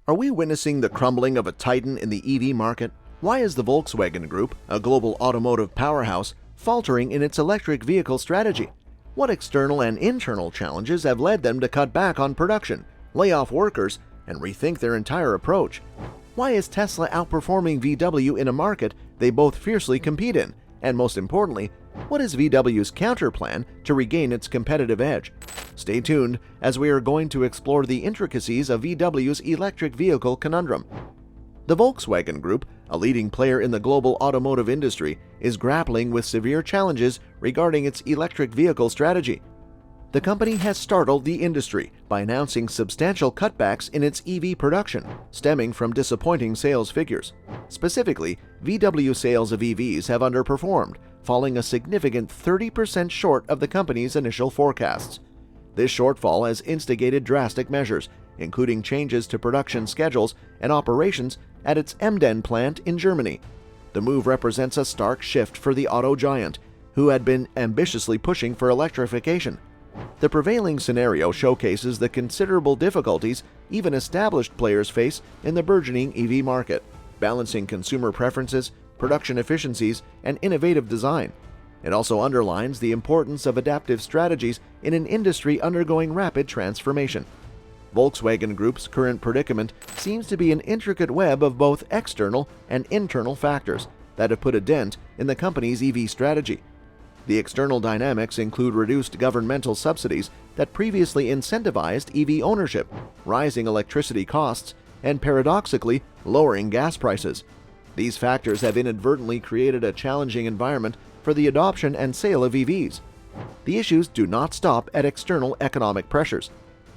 Are we witnessing the crumbling of a titan in the EV market? Why is the Volkswagen Group, a global automotive powerhouse, faltering in its electric vehicle strategy? What external and internal challenges have led them to cut back on production, lay off workers, and rethink their entire approach? Why is Tesla outperforming VW in a market they both fiercely compete in? And most importantly, what is VW's counterplan to regain its competitive edge? Stay tuned, as we are going to explore the intricacies of VW's electric vehicle conundrum. The Volkswagen Group, a leading player in the global automotive industry, is grappling with severe challenges regarding its electric vehicle strategy. The company has startled the industry by announcing substantial cutbacks in its EV production, stemming from disappointing sales figures. Specifically, VW sales of EVs have underperformed, falling a significant 30% short of the company's initial forecasts. This shortfall has instigated drastic measures, including changes to production schedules and operations at its Emden plant in Germany. The move represents a stark shift for the auto giant, who had been ambitiously pushing for electrification. The prevailing scenario showcases the considerable difficulties even established players face in the burgeoning EV market, balancing consumer preferences, production efficiencies, and innovative design. It also underlines the importance of adaptive strategies in an industry undergoing rapid transformation. Volkswagen Group's current predicament seems to be an intricate web of both external and internal factors that have put a dent in the company's EV strategy. The external dynamics include reduced governmental subsidies that previously incentivized EV ownership, rising electricity costs, and paradoxically, lowering gas prices. These factors have inadvertently created a challenging environment for the adoption and sale of EVs. The issues do not stop at external economic pressures.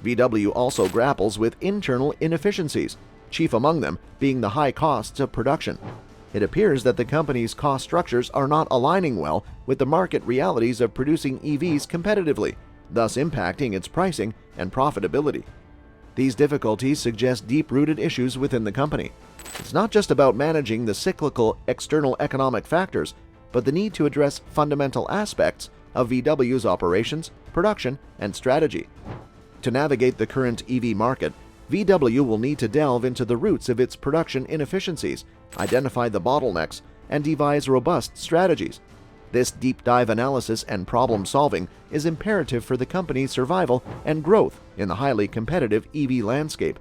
VW also grapples with internal inefficiencies, chief among them being the high costs of production. It appears that the company's cost structures are not aligning well with the market realities of producing EVs competitively, thus impacting its pricing and profitability. These difficulties suggest deep-rooted issues within the company. It's not just about managing the cyclical external economic factors, but the need to address fundamental aspects of VW's operations, production, and strategy. To navigate the current EV market, VW will need to delve into the roots of its production inefficiencies, identify the bottlenecks, and devise robust strategies. This deep dive analysis and problem solving is imperative for the company's survival and growth in the highly competitive EV landscape.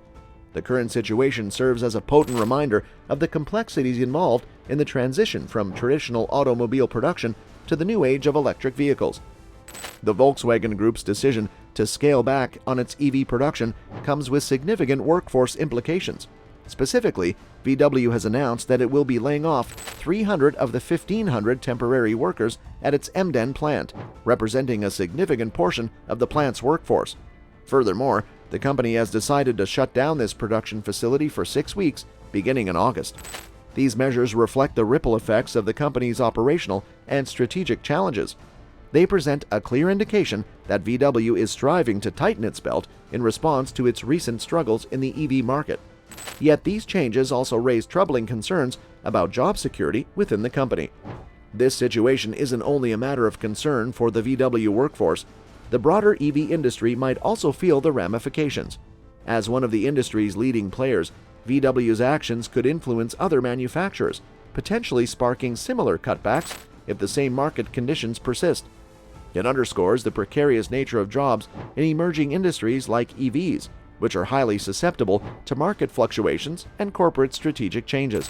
The current situation serves as a potent reminder of the complexities involved in the transition from traditional automobile production to the new age of electric vehicles. The Volkswagen Group's decision to scale back on its EV production comes with significant workforce implications. Specifically, VW has announced that it will be laying off 300 of the 1,500 temporary workers at its Emden plant, representing a significant portion of the plant's workforce. Furthermore, the company has decided to shut down this production facility for 6 weeks, beginning in August. These measures reflect the ripple effects of the company's operational and strategic challenges. They present a clear indication that VW is striving to tighten its belt in response to its recent struggles in the EV market. Yet these changes also raise troubling concerns about job security within the company. This situation isn't only a matter of concern for the VW workforce. The broader EV industry might also feel the ramifications. As one of the industry's leading players, VW's actions could influence other manufacturers, potentially sparking similar cutbacks if the same market conditions persist. It underscores the precarious nature of jobs in emerging industries like EVs, which are highly susceptible to market fluctuations and corporate strategic changes.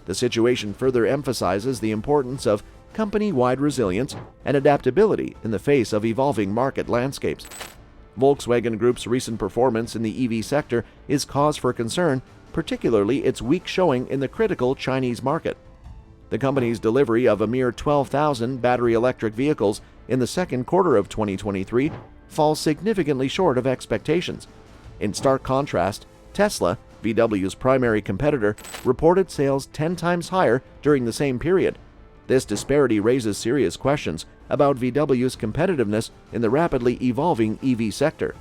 The situation further emphasizes the importance of company-wide resilience and adaptability in the face of evolving market landscapes. Volkswagen Group's recent performance in the EV sector is cause for concern, particularly its weak showing in the critical Chinese market. The company's delivery of a mere 12,000 battery electric vehicles in the second quarter of 2023 falls significantly short of expectations. In stark contrast, Tesla, VW's primary competitor, reported sales 10 times higher during the same period. This disparity raises serious questions about VW's competitiveness in the rapidly evolving EV sector.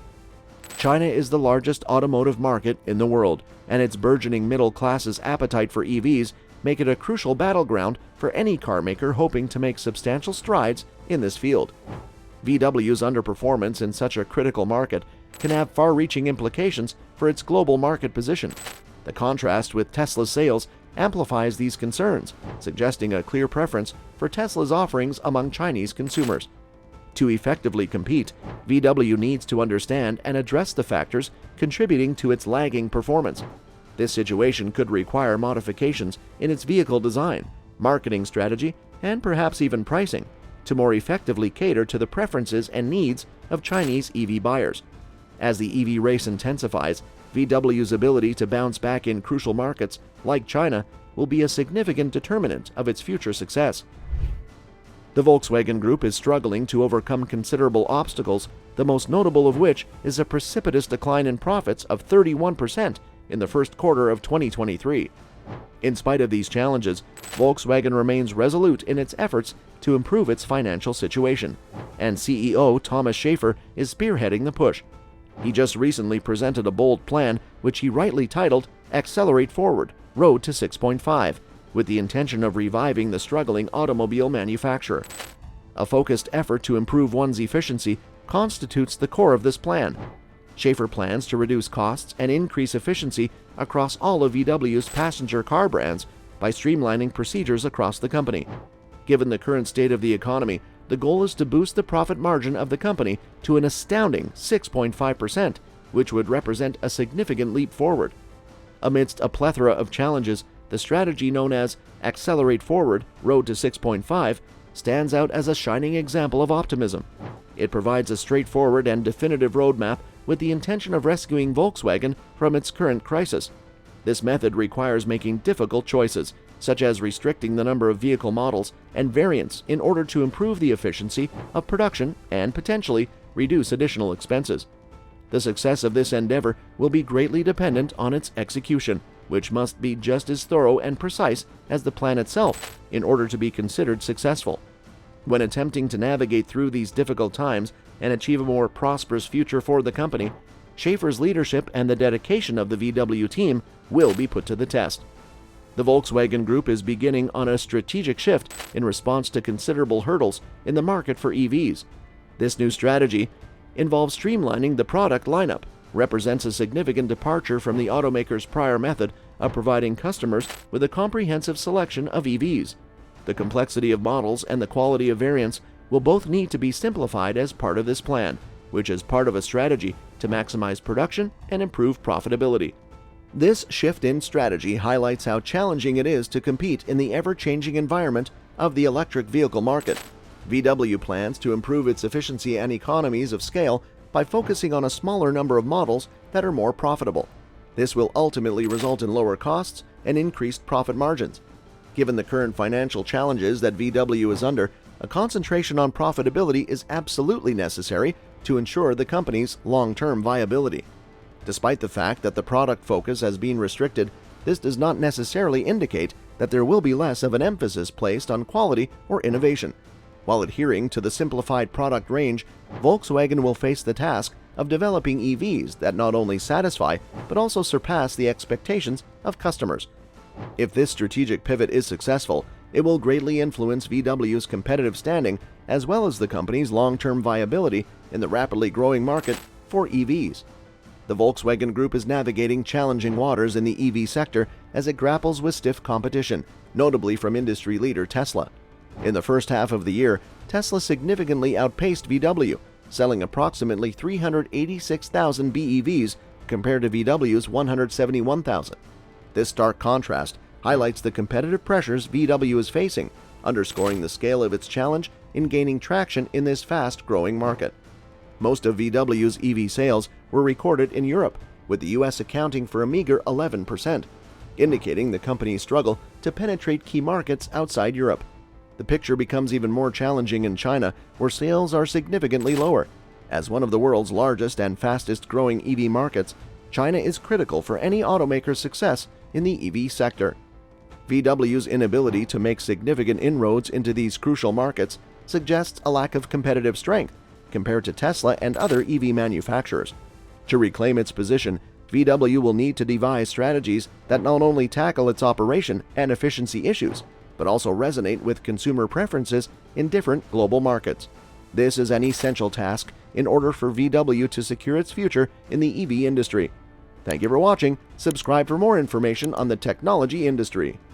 China is the largest automotive market in the world, and its burgeoning middle class's appetite for EVs make it a crucial battleground for any car maker hoping to make substantial strides in this field. VW's underperformance in such a critical market can have far-reaching implications for its global market position. The contrast with Tesla's sales amplifies these concerns, suggesting a clear preference for Tesla's offerings among Chinese consumers. To effectively compete, VW needs to understand and address the factors contributing to its lagging performance. This situation could require modifications in its vehicle design, marketing strategy, and perhaps even pricing to more effectively cater to the preferences and needs of Chinese EV buyers. As the EV race intensifies, VW's ability to bounce back in crucial markets like China will be a significant determinant of its future success. The Volkswagen Group is struggling to overcome considerable obstacles, the most notable of which is a precipitous decline in profits of 31% in the first quarter of 2023. In spite of these challenges, Volkswagen remains resolute in its efforts to improve its financial situation, and CEO Thomas Schaefer is spearheading the push. He just recently presented a bold plan which he rightly titled Accelerate Forward, Road to 6.5, with the intention of reviving the struggling automobile manufacturer. A focused effort to improve one's efficiency constitutes the core of this plan. Schaefer plans to reduce costs and increase efficiency across all of VW's passenger car brands by streamlining procedures across the company. Given the current state of the economy, the goal is to boost the profit margin of the company to an astounding 6.5%, which would represent a significant leap forward. Amidst a plethora of challenges, the strategy known as Accelerate Forward, Road to 6.5 stands out as a shining example of optimism. It provides a straightforward and definitive roadmap with the intention of rescuing Volkswagen from its current crisis. This method requires making difficult choices, such as restricting the number of vehicle models and variants in order to improve the efficiency of production and potentially reduce additional expenses. The success of this endeavor will be greatly dependent on its execution, which must be just as thorough and precise as the plan itself in order to be considered successful. When attempting to navigate through these difficult times and achieve a more prosperous future for the company, Schaefer's leadership and the dedication of the VW team will be put to the test. The Volkswagen Group is beginning on a strategic shift in response to considerable hurdles in the market for EVs. This new strategy involves streamlining the product lineup, represents a significant departure from the automaker's prior method of providing customers with a comprehensive selection of EVs. The complexity of models and the quality of variants will both need to be simplified as part of this plan, which is part of a strategy to maximize production and improve profitability. This shift in strategy highlights how challenging it is to compete in the ever-changing environment of the electric vehicle market. VW plans to improve its efficiency and economies of scale by focusing on a smaller number of models that are more profitable. This will ultimately result in lower costs and increased profit margins. Given the current financial challenges that VW is under, a concentration on profitability is absolutely necessary to ensure the company's long-term viability. Despite the fact that the product focus has been restricted, this does not necessarily indicate that there will be less of an emphasis placed on quality or innovation. While adhering to the simplified product range, Volkswagen will face the task of developing EVs that not only satisfy but also surpass the expectations of customers. If this strategic pivot is successful, it will greatly influence VW's competitive standing as well as the company's long-term viability in the rapidly growing market for EVs. The Volkswagen Group is navigating challenging waters in the EV sector as it grapples with stiff competition, notably from industry leader Tesla. In the first half of the year, Tesla significantly outpaced VW, selling approximately 386,000 BEVs compared to VW's 171,000. This stark contrast highlights the competitive pressures VW is facing, underscoring the scale of its challenge in gaining traction in this fast-growing market. Most of VW's EV sales were recorded in Europe, with the US accounting for a meager 11%, indicating the company's struggle to penetrate key markets outside Europe. The picture becomes even more challenging in China, where sales are significantly lower. As one of the world's largest and fastest-growing EV markets, China is critical for any automaker's success in the EV sector. VW's inability to make significant inroads into these crucial markets suggests a lack of competitive strength compared to Tesla and other EV manufacturers. To reclaim its position, VW will need to devise strategies that not only tackle its operation and efficiency issues, but also resonate with consumer preferences in different global markets. This is an essential task in order for VW to secure its future in the EV industry. Thank you for watching. Subscribe for more information on the technology industry.